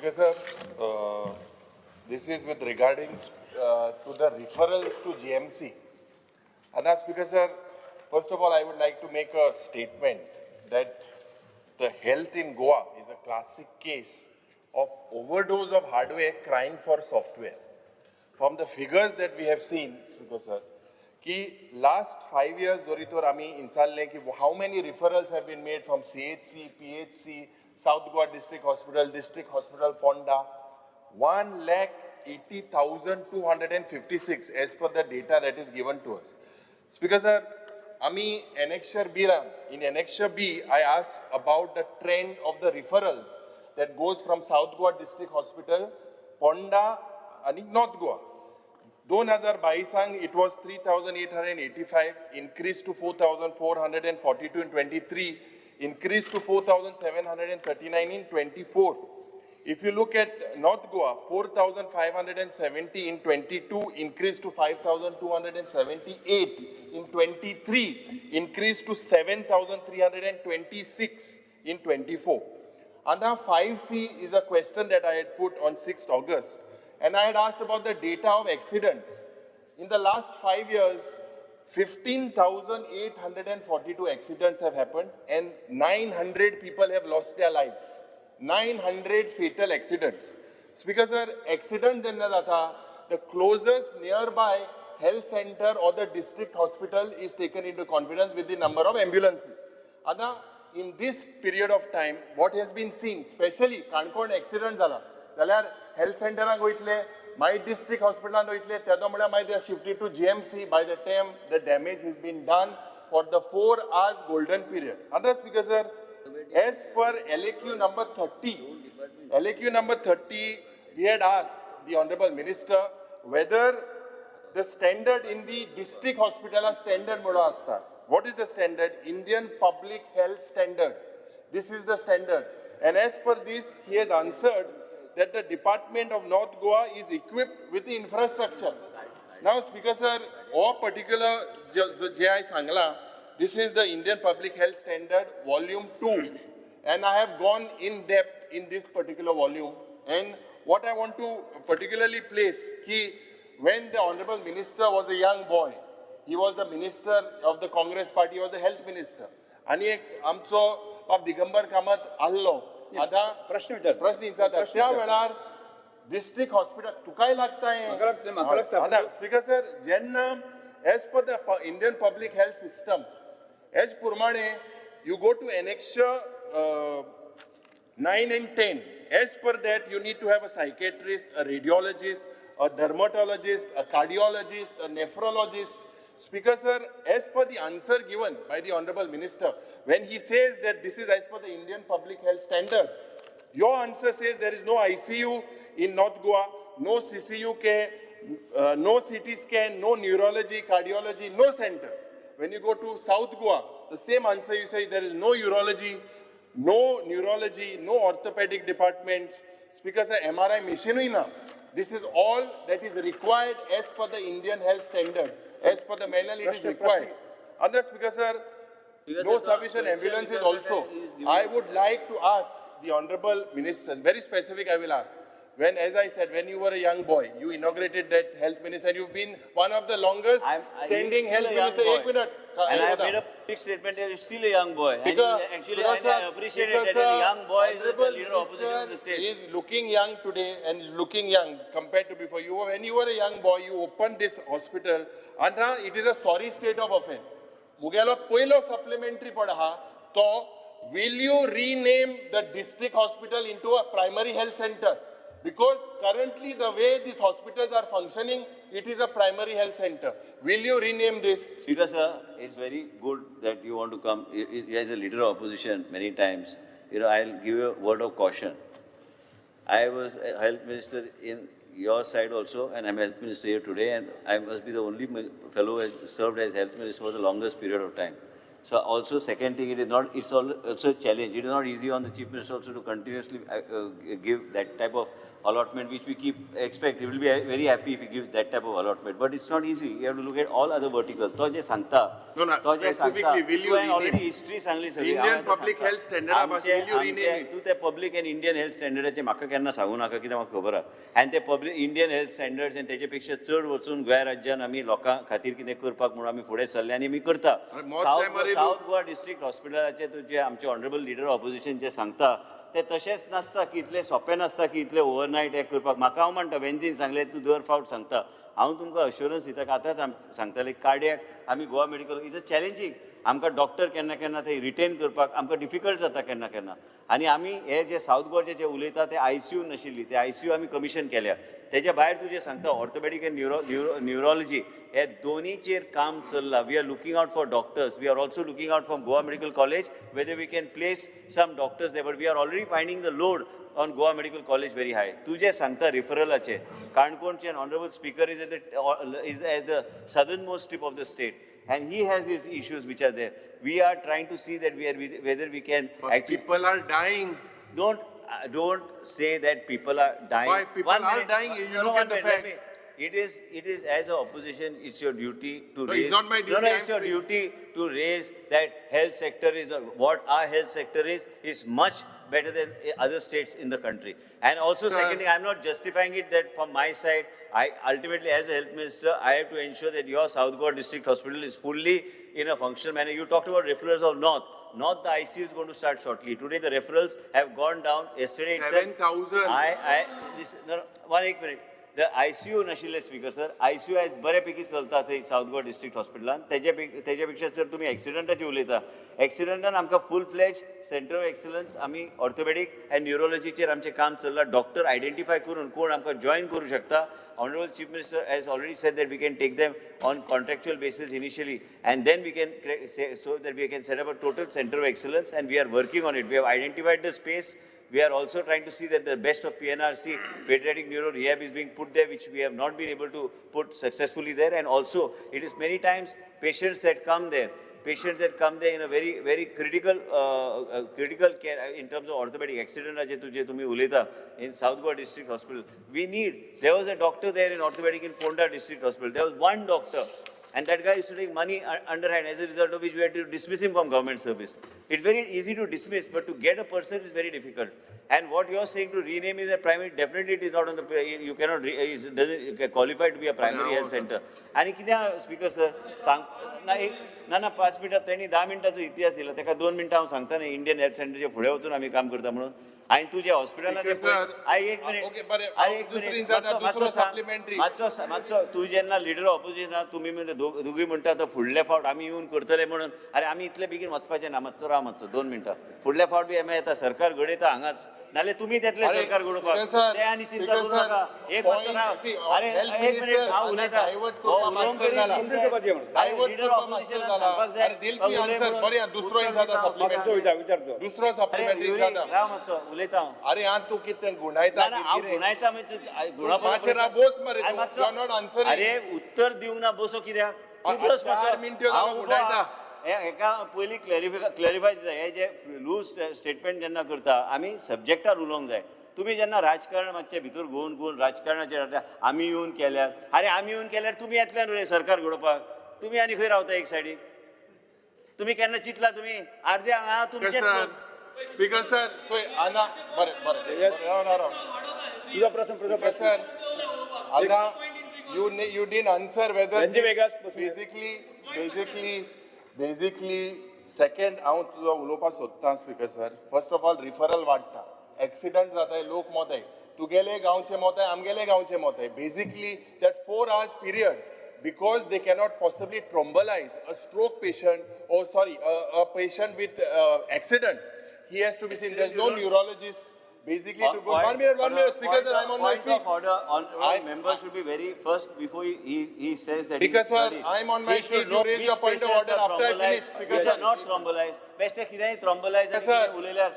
Speaker sir, this is with regarding to the referrals to GMC. And Speaker sir, first of all, I would like to make a statement that the health in Goa is a classic case of overdose of hardware crying for software. From the figures that we have seen, Speaker sir, कि last 5 years जोरीतोर आमी इंसाल्ले कि how many referrals have been made from CHC, PHC, South Goa District Hospital, Ponda, 1,80,256 as per the data that is given to us. Speaker sir, आमी Annexure B in Annexure B, I asked about the trend of the referrals that goes from South Goa District Hospital, Ponda, and North Goa. 2022 it was 3,885, increased to 4,442 in 23, increased to 4,739 in 24. If you look at North Goa, 4,570 in 22, increased to 5,278 in 23, increased to 7,326 in 24. And now 5C is a question that I had put on 6th August. And I had asked about the data of accidents. In the last 5 years, 15,842 accidents have happened and 900 people have lost their lives. 900 fatal accidents. Speaker sir, accident jenna jata, the closest nearby health center or the district hospital is taken into confidence with the number of ambulances. Ada, in this period of time, what has been seen, especially Kankod accident jala, health center my district hospital they are shifted to GMC by the time the damage has been done for the 4 hours golden period. Other Speaker sir, as per LAQ number 30, we had asked the Honorable Minister whether the standard in the district hospital are standard moda asta. What is the standard? Indian Public Health Standard. This is the standard. And as per this, he has answered that the Department of North Goa is equipped with the infrastructure. Now, Speaker sir, all particular J.I. Sangla, this is the Indian Public Health Standard, Volume 2. And I have gone in depth in this particular volume. And what I want to particularly place, when the Honorable Minister was a young boy, he was the Minister of the Congress Party, he was the Health Minister. And आमचो बाब दिगंबर कामत आल्लो. आता प्रश्न विचारता त्या वेळार district hospital तुकाय लागता आता स्पीकर सर जेन्ना as per the Indian public health system as प्रमाणे you go to annexure 9 and 10. As per that, you need to have a psychiatrist, a radiologist, a dermatologist, a cardiologist, a nephrologist. Speaker sir, as per the answer given by the Honorable Minister, when he says that this is as per the Indian Public Health Standard, your answer says there is no ICU in North Goa, no CCU care, no CT scan, no neurology, cardiology, no center. When you go to South Goa, the same answer you say there is no urology, no neurology, no orthopedic departments. Speaker sir, MRI machine enough. This is all that is required as per the Indian Health Standard. As per the manual, it is required. Other Speaker sir, no sufficient ambulances also. I would like to ask the Honorable Minister, very specific I will ask. When, as I said, when you were a young boy, you inaugurated that health minister, and you've been one of the longest standing health minister. And I made a big statement that you're still a young boy. Because, and actually, I appreciate it that a young boy is the leader of opposition in the state. He is looking young today and is looking young compared to before. When you were a young boy, you opened this hospital, and now it is a sorry state of affairs. Mugelo poilo supplementary padaha, so will you rename the district hospital into a primary health center? Because currently the way these hospitals are functioning, it is a primary health center. Will you rename this? Because it's very good that you want to come. As a leader of opposition many times, I'll give you a word of caution. I was a health minister in your side also, and I'm health minister here today, and I must be the only fellow who has served as health minister for the longest period of time. So also second thing, it is not, it's also a challenge. It is not easy on the Chief Minister also to continuously give that type of allotment which we keep expect. He will be very happy if he gives that type of allotment. But it's not easy. You have to look at all other verticals. तो जे सांगता, No, तो जे सांगता, specifically, will you तू rename already history Sangli सगळी. Indian public health standard आमचे will you rename it? तू ते public and Indian health standards म्हाका केन्ना सांगू नाका कित्याक म्हाका खबर आहा. And ते public Indian health standards and तेजे पेक्षा चड वचून गोंय राज्यान आमी लोकां खातीर कितें करपाक म्हणून आमी फुडें सरले आनी आमी करता. साउथ गोवा डिस्ट्रिक्ट हॉस्पिटलाचे तुजे आमचे ऑनरेबल लिडर ऑपोजिशन जे सांगता ते तशेंच नासता की इतले सोंपें नासता की इतले ओवरनायट हे करपाक. म्हाका हांव म्हणटा वेंजीन सांगलें तूं दर फावट सांगता. हांव तुमकां अश्युरन्स दिता की आतांच सांगताले कार्डियाक आमी Goa medical is a challenging. आमकां डॉक्टर केन्ना केन्ना ते रिटेन करपाक आमकां डिफिकल्ट जाता केन्ना केन्ना. आनी आमी हे जे साउथ गोवाचे जे उलयता ते ICU नाशिल्ली ते ICU आमी कमिशन केल्या. तेज्या भायर तुजें सांगता ऑर्थोपॅडीक एंड न्युरोलॉजी हे दोनीचेर काम चल्लां. We are looking out for doctors. We are also looking out for Goa Medical College whether we can place some doctors there. But we are already finding the load on Goa Medical College very high. तुझे सांगता रिफरलाचे काणकोणचे honorable speaker is at the southernmost tip of the state and he has his issues which are there. We are trying to see that whether we can But actually people are dying. don't say that people are dying. Why people are dying? You look at the fact. It is as an opposition, it's your duty to No, raise. it's not my duty. No, it's your duty to raise that health sector is what our health sector is much better than other states in the country. And also, secondly, I'm not justifying it that from my side. I ultimately, as a health minister, I have to ensure that your South Goa District Hospital is fully in a functional manner. You talked about referrals of North. North, the ICU is going to start shortly. Today, the referrals have gone down. Yesterday, 7,000. One minute. The ICU नाशिल्ले speaker sir. ICU आज बऱ्यापैकी चलता थंय south Goa district हॉस्पिटलान. तेज्या पेक्षा sir तुमी एक्सिडंटाची उलयता. एक्सिडंटान आमकां फूल फ्लेज सेंटर ऑफ एक्सलन्स आमी ऑर्थोपॅडीक एंड न्युरोलॉजीचेर आमचें काम चल्लां. डॉक्टर आयडेंटिफाय करून कोण आमकां जॉइन करूं शकता. Honorable Chief Minister has already said that we can take them on contractual basis initially and then we can so that we can set up a total center of excellence and we are working on it. We have identified the space. We are also trying to see that the best of PNRC, pediatric neuro rehab is being put there, which we have not been able to put successfully there. And also, it is many times patients that come there in a very, very critical care in terms of orthopedic accident in South Goa District Hospital. There was a doctor there in orthopedic in Ponda District Hospital. There was one doctor. And that guy used to take money underhand, as a result of which we had to dismiss him from government service. It's very easy to dismiss, but to get a person is very difficult. And what you are saying to rename is a primary, definitely it is not on the, you cannot, it doesn't qualify to be a primary health center. And कित्याक speaker sir, ना 5 मिनटां त्यांनी 10 मिनटाचो इतिहास दिला. तेका 2 मिनटां हांव सांगता न्ही इंडियन हेल्थ सेंटरचे फुडें वचून आमी काम करता म्हणून. हांवें तुज्या हॉस्पिटलांत मातसो तूं जेन्ना लिडर ऑपोजिशन आहा तुमी दोगूय म्हणटा आतां फुडले फावट आमी येवन करतले म्हणून. अरे आमी इतले बेगीन वचपाचें ना. मातसो राव मातसो 2 मिनटां. फुडले फावट बी आमी येता सरकार घडयता हांगाच. नाल्यार तुमी येतले सरकार घडोवपाक. ते आनी चिंता करूं नाका. एक मातसो राव. अरे एक मिनीट हांव उलयतां. लिडर ऑपोजिशनाक सांगपाक जाय. दुसरो सप्लिमेंटरी राव मातसो उलयता हांव. अरे हां तू कितें गुणायता हांव गुणायता अरे उत्तर दिवंक ना बसो कित्याक एका पयलीं क्लॅरिफाय दिता. हे जे लूज स्टेटमेंट जेन्ना करता आमी सब्जेक्टार उलोवंक जाय. तुम्ही जेन्ना राजकारण मातशें भितर घुवन राजकारणाचेर आमी येवन केल्यार अरे आमी येवन केल्यार तुमी येतले न्हू रे सरकार घडोवपाक. तुमी आनी खंय रावता एक सायडीक. तुमी केन्ना चिंतला तुमी अर्दे हांगा तुमचें Speaker sir, so Anna, तुझा प्रश्न sir, Anna, you didn't answer whether basically second हांव तुजो उलोवपाक सोदतां speaker sir. First of all referral वाडटा, एक्सिडंट जाताय, लोक मोताय, तुगेले गांवचे मोताय, आमगेले गांवचे मोताय. Basically that 4 hours period, because they cannot possibly thrombolize a stroke patient or a patient with accident. He has to be seen. There's no neurologist basically to go. 1 minute, Speaker sir, I'm on my feet. Point of order, all members should be very first before he says that. Because sir, I'm on my feet. You raise your point of order after I finish. Speaker sir, not thrombolized. Best कितें thrombolize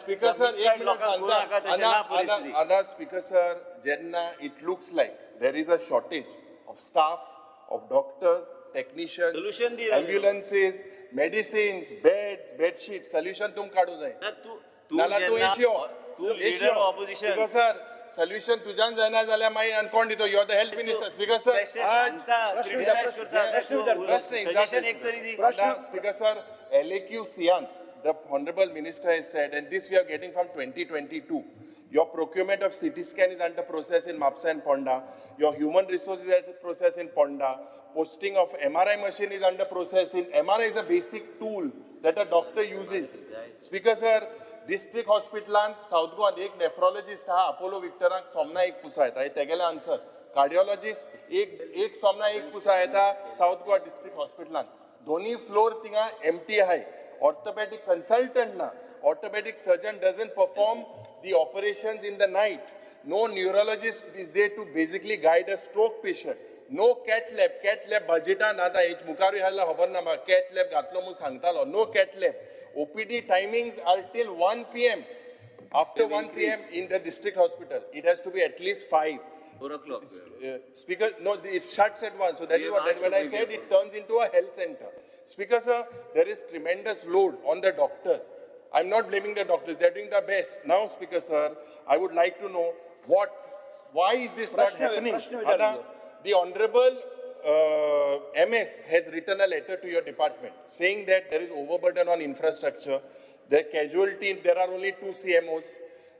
Speaker sir, Anna, Speaker sir, Jenna, it looks like there is a shortage of staff, of doctors, technicians, Solution दी राहिलो. ambulances, medicines, beds, bed sheets, solution तुम काढू जाय. ना तू नाला तू जेन्ना- एशियो. तू leader of opposition. Because sir, solution तुझ्यान जायना जाल्यार मागीर आनी कोण दितो? You are the health minister. Speaker sir, बेश्टे आज सांगता, criticize करता, suggestion एक तरी दी. Speaker sir, LAQ Siant, the Honorable Minister has said, and this we are getting from 2022, your procurement of CT scan is under process in Mapsa and Ponda, your human resources is under process in Ponda, posting of MRI machine is under process in, MRI is a basic tool that a doctor uses. Speaker sir, district hospital South Goa एक nephrologist हा Apollo विक्टरांक सोमना एक पुसा येता तेगेले answer cardiologist एक सोमना एक पुसा येता south Goa district हॉस्पिटलान दोन्ही फ्लोर थिंगा एम्प्टी आहाय ऑर्थोपेडिक कंसल्टंट ना orthopaedic surgeon doesn't perform the operations in the night. No neurologist is there to basically guide a stroke patient. No cath lab budgeta nada age mukaru halla hobar na ma cath lab gatlo mu sangtalo. No cath lab. OPD timings are till 1 p.m. After 1 p.m. in the district hospital, it has to be at least 5. 4 o'clock. Speaker, no, it shuts at 1. So that is what I said, it turns into a health center. Speaker, sir, there is tremendous load on the doctors. I'm not blaming the doctors, they're doing their best. Now, Speaker, sir, I would like to know why is this not happening? The Honorable MS has written a letter to your department saying that there is overburden on infrastructure, the casualty, there are only 2 CMOs,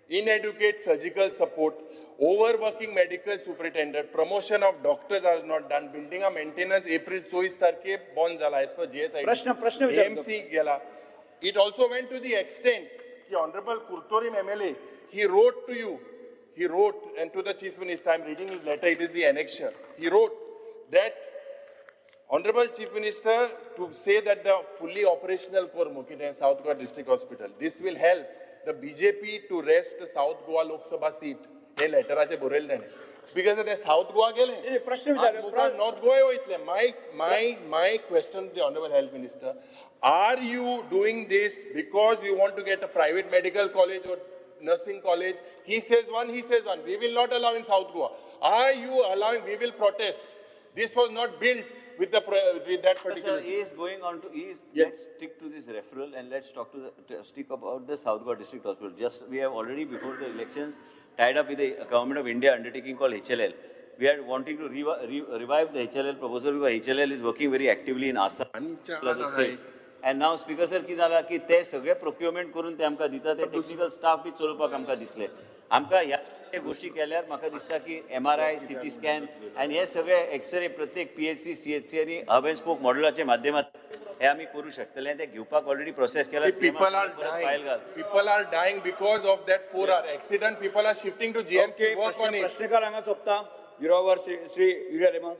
inadequate surgical support, overworking medical superintendent, promotion of doctors are not done, building a maintenance April 24 तारखे बंद झाला as per GSID. प्रश्न विचारतो. AMC गेला. It also went to the extent that Honorable Kurtorim MLA, he wrote to you, and to the Chief Minister, I'm reading his letter, it is the annexure. He wrote that Honorable Chief Minister to say that the fully operational core Mukite South Goa District Hospital, this will help the BJP to rest the South Goa Lok Sabha seat. हे लेटराचे बरयले ताणे speaker ते south Goa गेले प्रश्न विचारलो. North Goa वयतले my question to the honorable health minister, are you doing this because you want to get a private medical college or nursing college? He says one, we will not allow in South Goa. Are you allowing? We will protest. This was not built with that particular. Sir, he is going on to, let's stick to this referral and let's talk to stick about the South Goa District Hospital. Just, we have already before the elections tied up with the Government of India undertaking called HLL. We are wanting to revive the HLL proposal because HLL is working very actively in Assam plus the states. And now Speaker sir की झाला की ते सगळे procurement करून ते आमकां दिता ते technical staff बी चलोवपाक आमकां दितले. आमकां ह्या गोष्टी केल्यार म्हाका दिसता की MRI, CT scan आणि हे सगळे एक्सरे प्रत्येक PHC, CHC आणि हब एंड स्पोक मॉडेलाच्या माध्यमांतून हे आम्ही करू शकतले. ते घेवपाक ऑलरेडी प्रोसेस केला. People are dying because of that 4-hour accident. People are shifting to GMC. प्रश्नकार हांगा सोंपता. युरोवर श्री युरिया रेमो.